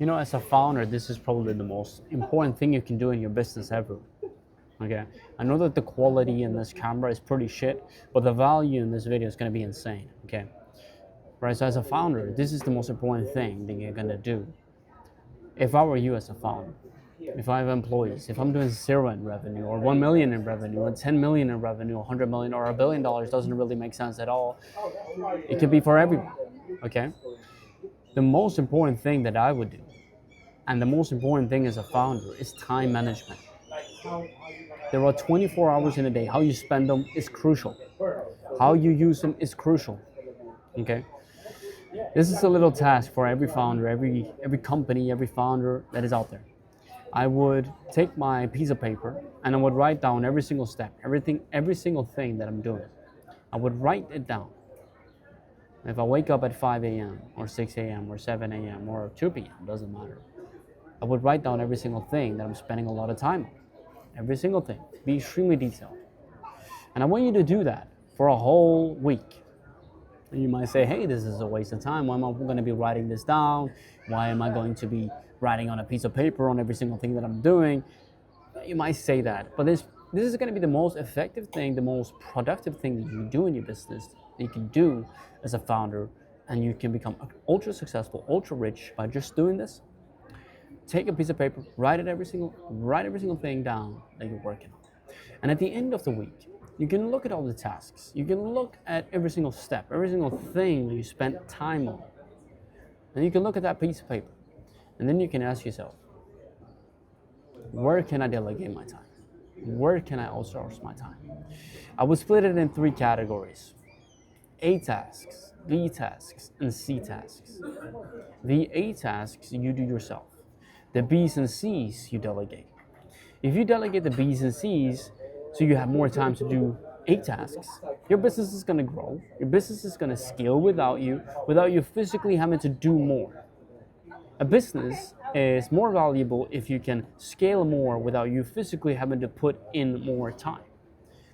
As a founder, this is probably the most important thing you can do in your business ever. Okay, I know that the quality in this camera is pretty shit, but the value in this video is going to be insane. Okay, right? So as a founder, this is the most important thing that you're going to do. If I were you as a founder, if I have employees, if I'm doing 0 in revenue or 1 million in revenue or 10 million in revenue, 100 million or $1 billion doesn't really make sense at all. It could be for everyone. Okay, the most important thing that I would do, and the most important thing as a founder, is time management. There are 24 hours in a day. How you spend them is crucial. How you use them is crucial. Okay? This is a little task for every founder, every company, every founder that is out there. I would take my piece of paper and I would write down every single step, every single thing that I'm doing. I would write it down. If I wake up at 5 a.m. or 6 a.m. or 7 a.m. or 2 p.m., doesn't matter. I would write down every single thing that I'm spending a lot of time on. Every single thing. Be extremely detailed. And I want you to do that for a whole week. And you might say, hey, this is a waste of time. Why am I going to be writing this down? Why am I going to be writing on a piece of paper on every single thing that I'm doing? You might say that. But this is going to be the most effective thing, the most productive thing that you do in your business, that you can do as a founder, and you can become ultra successful, ultra rich by just doing this. Take a piece of paper, write every single thing down that you're working on. And at the end of the week, you can look at all the tasks. You can look at every single step, every single thing that you spent time on. And you can look at that piece of paper. And then you can ask yourself, where can I delegate my time? Where can I outsource my time? I would split it in 3 categories: A tasks, B tasks, and C tasks. The A tasks you do yourself. The B's and C's you delegate. If you delegate the B's and C's, so you have more time to do A tasks, your business is going to grow. Your business is going to scale without you physically having to do more. A business is more valuable if you can scale more without you physically having to put in more time.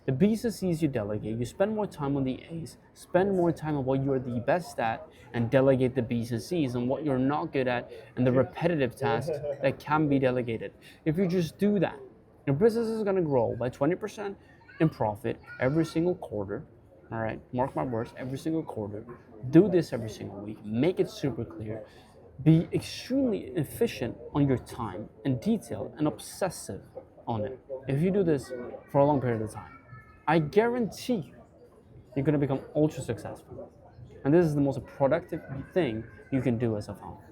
The B's and C's you delegate, you spend more time on the A's, spend more time on what you're the best at, and delegate the B's and C's on what you're not good at and the repetitive tasks that can be delegated. If you just do that, your business is going to grow by 20% in profit every single quarter. All right, mark my words, every single quarter. Do this every single week. Make it super clear. Be extremely efficient on your time and detailed and obsessive on it. If you do this for a long period of time, I guarantee you're going to become ultra successful. And this is the most productive thing you can do as a founder.